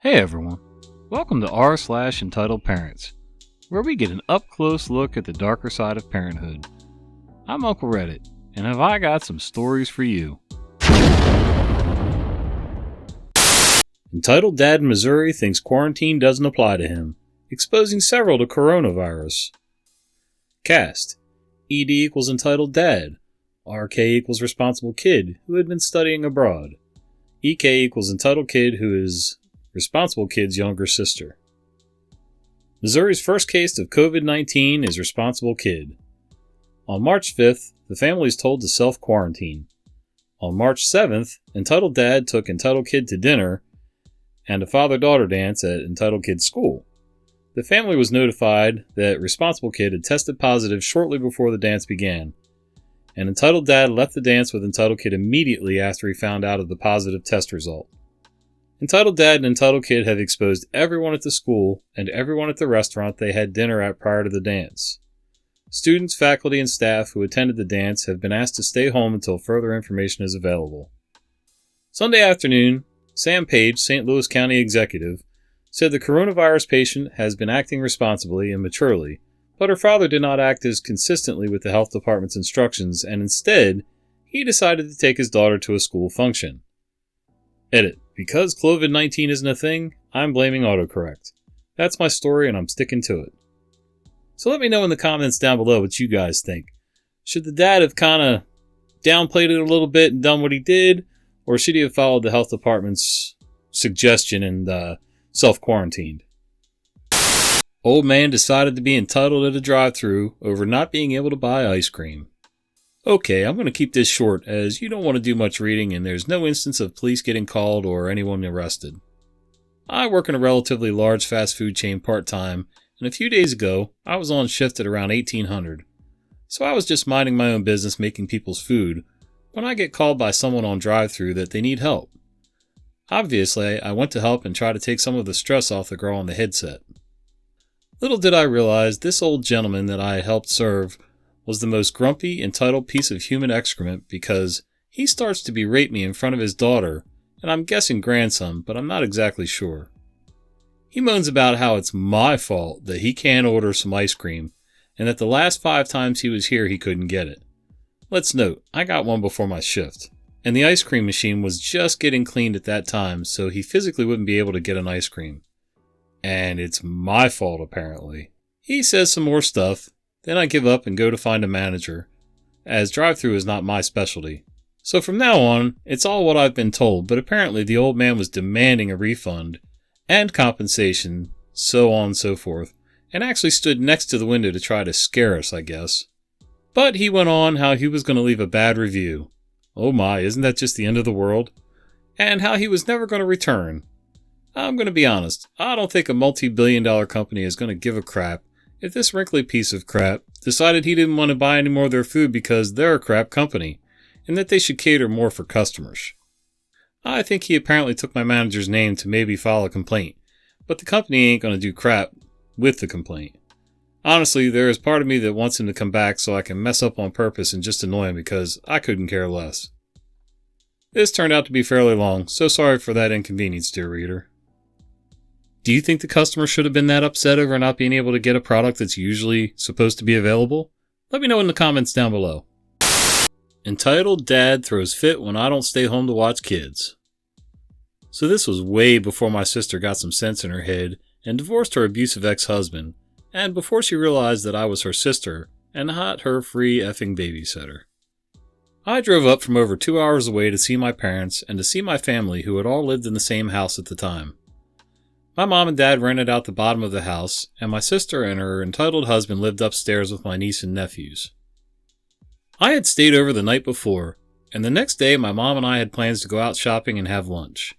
Hey everyone, welcome to r/entitled parents, where we get an up-close look at the darker side of parenthood. I'm Uncle Reddit, and have I got some stories for you. Entitled dad in Missouri thinks quarantine doesn't apply to him, exposing several to coronavirus. Cast: ED equals entitled dad, RK equals responsible kid who had been studying abroad, EK equals entitled kid who is responsible kid's younger sister. Missouri's first case of COVID-19 is responsible kid. On March 5th, the family is told to self-quarantine. On March 7th, entitled dad took entitled kid to dinner and a father-daughter dance at entitled kid's school. The family was notified that responsible kid had tested positive shortly before the dance began, and entitled dad left the dance with entitled kid immediately after he found out of the positive test result. Entitled dad and entitled kid have exposed everyone at the school and everyone at the restaurant they had dinner at prior to the dance. Students, faculty, and staff who attended the dance have been asked to stay home until further information is available. Sunday afternoon, Sam Page, St. Louis County Executive, said the coronavirus patient has been acting responsibly and maturely, but her father did not act as consistently with the health department's instructions, and instead, he decided to take his daughter to a school function. Edit: because COVID-19 isn't a thing, I'm blaming autocorrect. That's my story and I'm sticking to it. So let me know in the comments down below what you guys think. Should the dad have kind of downplayed it a little bit and done what he did? Or should he have followed the health department's suggestion and self-quarantined? Old man decided to be entitled at a drive-thru over not being able to buy ice cream. Okay, I'm going to keep this short as you don't want to do much reading and there's no instance of police getting called or anyone arrested. I work in a relatively large fast food chain part-time, and a few days ago, I was on shift at around 1800. So I was just minding my own business making people's food when I get called by someone on drive-thru that they need help. Obviously, I went to help and try to take some of the stress off the girl on the headset. Little did I realize this old gentleman that I helped serve was the most grumpy, entitled piece of human excrement because he starts to berate me in front of his daughter, and I'm guessing grandson, but I'm not exactly sure. He moans about how it's my fault that he can't order some ice cream, and that the last 5 times he was here he couldn't get it. Let's note, I got one before my shift, and the ice cream machine was just getting cleaned at that time, so he physically wouldn't be able to get an ice cream. And it's my fault apparently. He says some more stuff. Then I give up and go to find a manager, as drive-thru is not my specialty. So from now on, it's all what I've been told, but apparently the old man was demanding a refund and compensation, so on and so forth, and actually stood next to the window to try to scare us, I guess. But he went on how he was going to leave a bad review. Oh my, isn't that just the end of the world? And how he was never going to return. I'm going to be honest, I don't think a multi-billion-dollar company is going to give a crap if this wrinkly piece of crap decided he didn't want to buy any more of their food because they're a crap company, and that they should cater more for customers. I think he apparently took my manager's name to maybe file a complaint, but the company ain't going to do crap with the complaint. Honestly, there is part of me that wants him to come back so I can mess up on purpose and just annoy him because I couldn't care less. This turned out to be fairly long, so sorry for that inconvenience, dear reader. Do you think the customer should have been that upset over not being able to get a product that's usually supposed to be available? Let me know in the comments down below. Entitled dad throws fit when I don't stay home to watch kids. So this was way before my sister got some sense in her head and divorced her abusive ex-husband, and before she realized that I was her sister and not her free effing babysitter. I drove up from over 2 hours away to see my parents and to see my family who had all lived in the same house at the time. My mom and dad rented out the bottom of the house, and my sister and her entitled husband lived upstairs with my niece and nephews. I had stayed over the night before, and the next day my mom and I had plans to go out shopping and have lunch.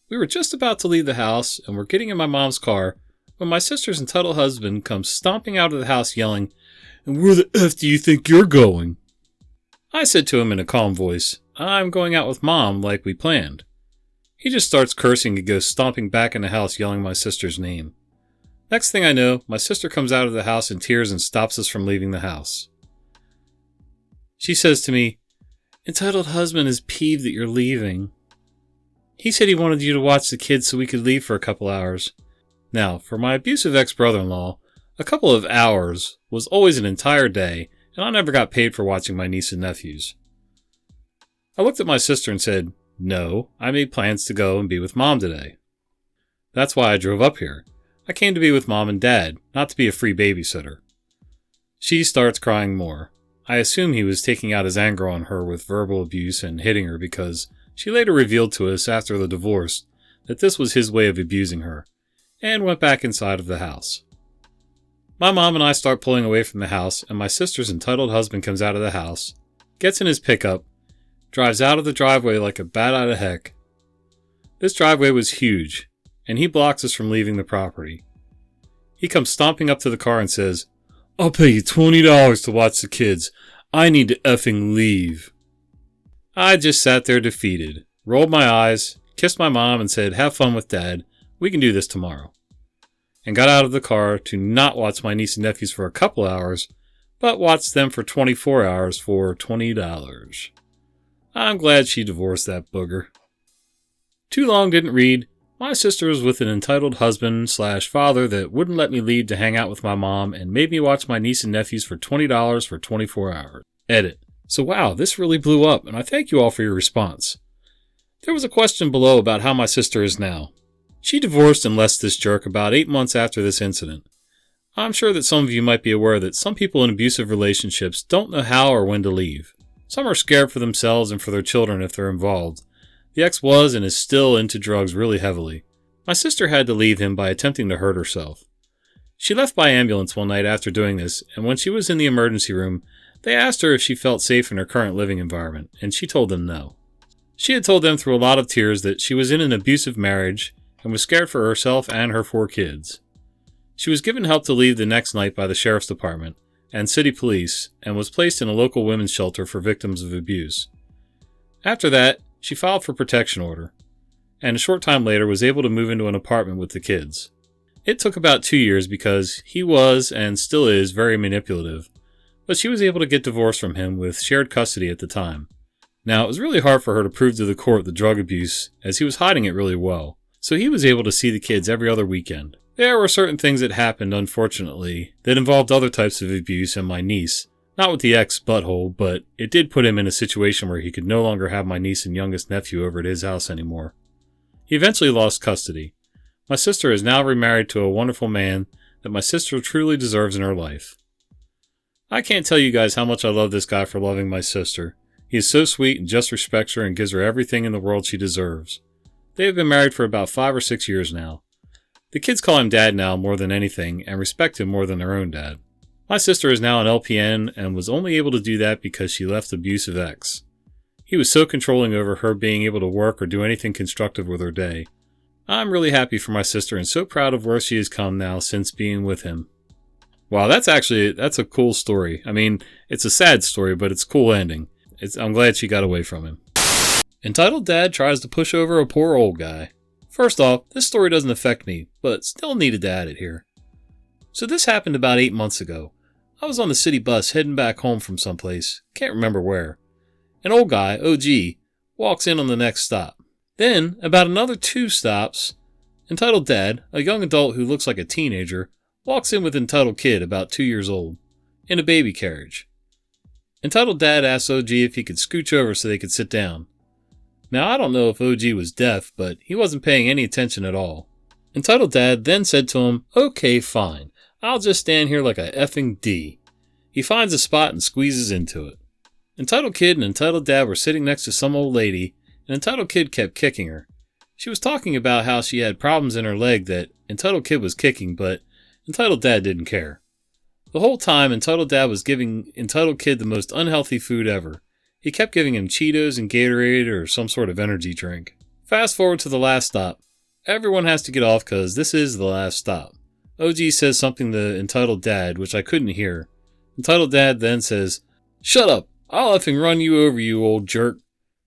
We were just about to leave the house and were getting in my mom's car when my sister's entitled husband comes stomping out of the house yelling, "And where the F do you think you're going?" I said to him in a calm voice, "I'm going out with Mom like we planned." He just starts cursing and goes stomping back in the house yelling my sister's name. Next thing I know, my sister comes out of the house in tears and stops us from leaving the house. She says to me, "Entitled husband is peeved that you're leaving." He said he wanted you to watch the kids so we could leave for a couple hours. Now, for my abusive ex-brother-in-law, a couple of hours was always an entire day, and I never got paid for watching my niece and nephews. I looked at my sister and said, no, I made plans to go and be with Mom today. That's why I drove up here. I came to be with Mom and Dad, not to be a free babysitter. She starts crying more. I assume he was taking out his anger on her with verbal abuse and hitting her because she later revealed to us after the divorce that this was his way of abusing her, and went back inside of the house. My mom and I start pulling away from the house, and my sister's entitled husband comes out of the house, gets in his pickup, drives out of the driveway like a bat out of heck. This driveway was huge, and he blocks us from leaving the property. He comes stomping up to the car and says, I'll pay you $20 to watch the kids. I need to effing leave. I just sat there defeated, rolled my eyes, kissed my mom and said, have fun with Dad. We can do this tomorrow. And got out of the car to not watch my niece and nephews for a couple hours, but watch them for 24 hours for $20. I'm glad she divorced that booger. Too long didn't read. My sister was with an entitled husband/father that wouldn't let me leave to hang out with my mom and made me watch my niece and nephews for $20 for 24 hours. Edit. So wow, this really blew up, and I thank you all for your response. There was a question below about how my sister is now. She divorced and left this jerk about 8 months after this incident. I'm sure that some of you might be aware that some people in abusive relationships don't know how or when to leave. Some are scared for themselves and for their children if they're involved. The ex was and is still into drugs really heavily. My sister had to leave him by attempting to hurt herself. She left by ambulance one night after doing this, and when she was in the emergency room, they asked her if she felt safe in her current living environment, and she told them no. She had told them through a lot of tears that she was in an abusive marriage and was scared for herself and her 4 kids. She was given help to leave the next night by the sheriff's department and city police and was placed in a local women's shelter for victims of abuse. After that, she filed for protection order, and a short time later was able to move into an apartment with the kids. It took about 2 years because he was and still is very manipulative, but she was able to get divorced from him with shared custody at the time. Now, it was really hard for her to prove to the court the drug abuse, as he was hiding it really well, so he was able to see the kids every other weekend. There were certain things that happened, unfortunately, that involved other types of abuse and my niece. Not with the ex-butthole, but it did put him in a situation where he could no longer have my niece and youngest nephew over at his house anymore. He eventually lost custody. My sister is now remarried to a wonderful man that my sister truly deserves in her life. I can't tell you guys how much I love this guy for loving my sister. He is so sweet and just respects her and gives her everything in the world she deserves. They have been married for about 5 or 6 years now. The kids call him Dad now more than anything and respect him more than their own dad. My sister is now an LPN and was only able to do that because she left abusive ex. He was so controlling over her being able to work or do anything constructive with her day. I'm really happy for my sister and so proud of where she has come now since being with him. Wow, that's a cool story. I mean, it's a sad story, but it's a cool ending. I'm glad she got away from him. Entitled Dad tries to push over a poor old guy. First off, this story doesn't affect me, but still needed to add it here. So this happened about 8 months ago. I was on the city bus heading back home from someplace, can't remember where. An old guy, OG, walks in on the next stop. Then, about another 2 stops, Entitled Dad, a young adult who looks like a teenager, walks in with Entitled Kid, about 2 years old, in a baby carriage. Entitled Dad asks OG if he could scooch over so they could sit down. Now, I don't know if OG was deaf, but he wasn't paying any attention at all. Entitled Dad then said to him, okay, fine. I'll just stand here like a effing D. He finds a spot and squeezes into it. Entitled Kid and Entitled Dad were sitting next to some old lady, and Entitled Kid kept kicking her. She was talking about how she had problems in her leg that Entitled Kid was kicking, but Entitled Dad didn't care. The whole time, Entitled Dad was giving Entitled Kid the most unhealthy food ever. He kept giving him Cheetos and Gatorade or some sort of energy drink. Fast forward to the last stop. Everyone has to get off because this is the last stop. OG says something to Entitled Dad, which I couldn't hear. Entitled Dad then says, shut up, I'll effing run you over, you old jerk,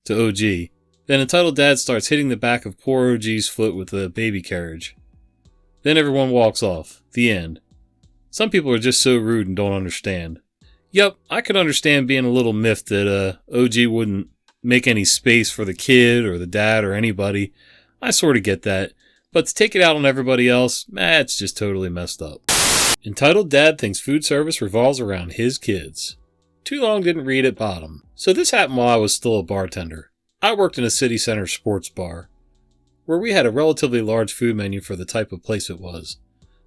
to OG. Then Entitled Dad starts hitting the back of poor OG's foot with a baby carriage. Then everyone walks off. The end. Some people are just so rude and don't understand. Yep, I could understand being a little miffed that OG wouldn't make any space for the kid or the dad or anybody. I sort of get that. But to take it out on everybody else, it's just totally messed up. Entitled Dad thinks food service revolves around his kids. Too long didn't read at bottom. So this happened while I was still a bartender. I worked in a city center sports bar, where we had a relatively large food menu for the type of place it was.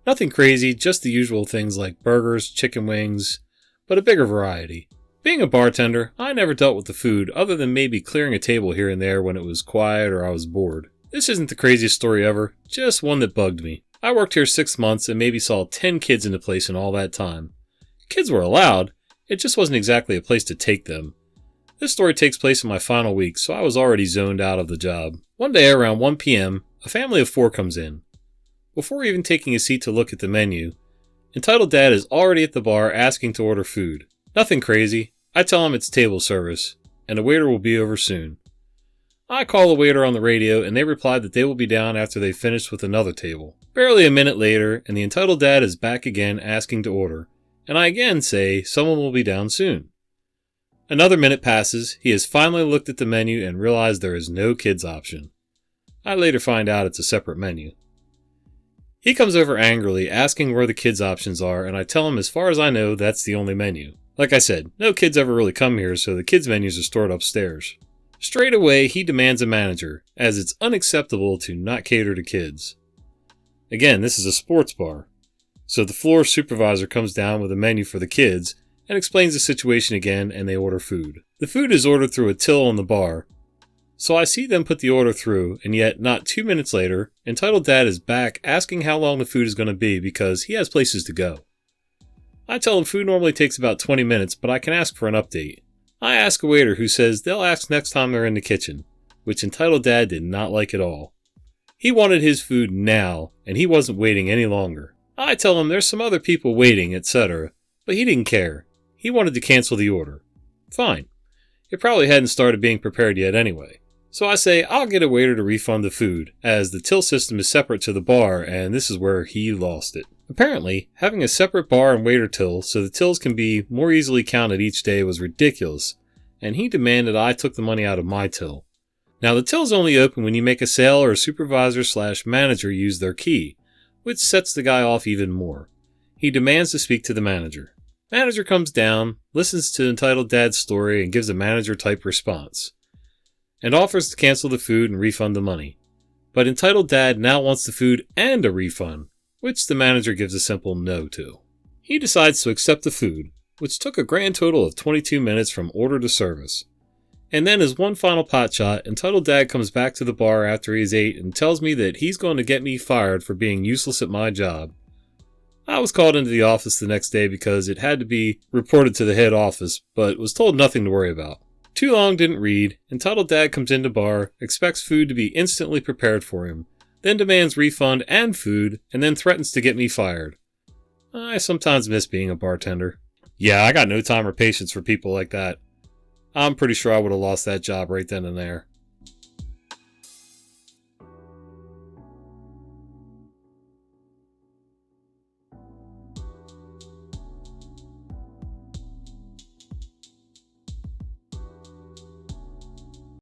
Nothing crazy, just the usual things like burgers, chicken wings, but a bigger variety. Being a bartender, I never dealt with the food other than maybe clearing a table here and there when it was quiet or I was bored. This isn't the craziest story ever, just one that bugged me. I worked here 6 months and maybe saw 10 kids in the place in all that time. Kids were allowed, it just wasn't exactly a place to take them. This story takes place in my final week, so I was already zoned out of the job. One day around 1 p.m., a family of 4 comes in. Before even taking a seat to look at the menu, Entitled Dad is already at the bar asking to order food. Nothing crazy. I tell him it's table service, and the waiter will be over soon. I call the waiter on the radio, and they reply that they will be down after they finish with another table. Barely a minute later, and the Entitled Dad is back again asking to order, and I again say someone will be down soon. Another minute passes, he has finally looked at the menu and realized there is no kids option. I later find out it's a separate menu. He comes over angrily asking where the kids options are, and I tell him as far as I know that's the only menu. Like I said, no kids ever really come here, so the kids menus are stored upstairs. Straight away, he demands a manager, as it's unacceptable to not cater to kids. Again, this is a sports bar, so the floor supervisor comes down with a menu for the kids and explains the situation again, and they order food. The food is ordered through a till on the bar, so I see them put the order through, and yet not 2 minutes later, Entitled Dad is back asking how long the food is going to be because he has places to go. I tell him food normally takes about 20 minutes, but I can ask for an update. I ask a waiter who says they'll ask next time they're in the kitchen, which Entitled Dad did not like at all. He wanted his food now, and he wasn't waiting any longer. I tell him there's some other people waiting, etc., but he didn't care. He wanted to cancel the order. Fine. It probably hadn't started being prepared yet anyway. So I say I'll get a waiter to refund the food, as the till system is separate to the bar, and this is where he lost it. Apparently, having a separate bar and waiter till so the tills can be more easily counted each day was ridiculous, and he demanded I took the money out of my till. Now the till's only open when you make a sale or a supervisor/manager use their key, which sets the guy off even more. He demands to speak to the manager. Manager comes down, listens to Entitled Dad's story and gives a manager-type response, and offers to cancel the food and refund the money. But Entitled Dad now wants the food and a refund, which the manager gives a simple no to. He decides to accept the food, which took a grand total of 22 minutes from order to service. And then as one final pot shot, Entitled Dad comes back to the bar after he's ate and tells me that he's going to get me fired for being useless at my job. I was called into the office the next day because it had to be reported to the head office, but was told nothing to worry about. Too long didn't read. Entitled Dad comes into bar, expects food to be instantly prepared for him, then demands refund and food, and then threatens to get me fired. I sometimes miss being a bartender. Yeah, I got no time or patience for people like that. I'm pretty sure I would have lost that job right then and there.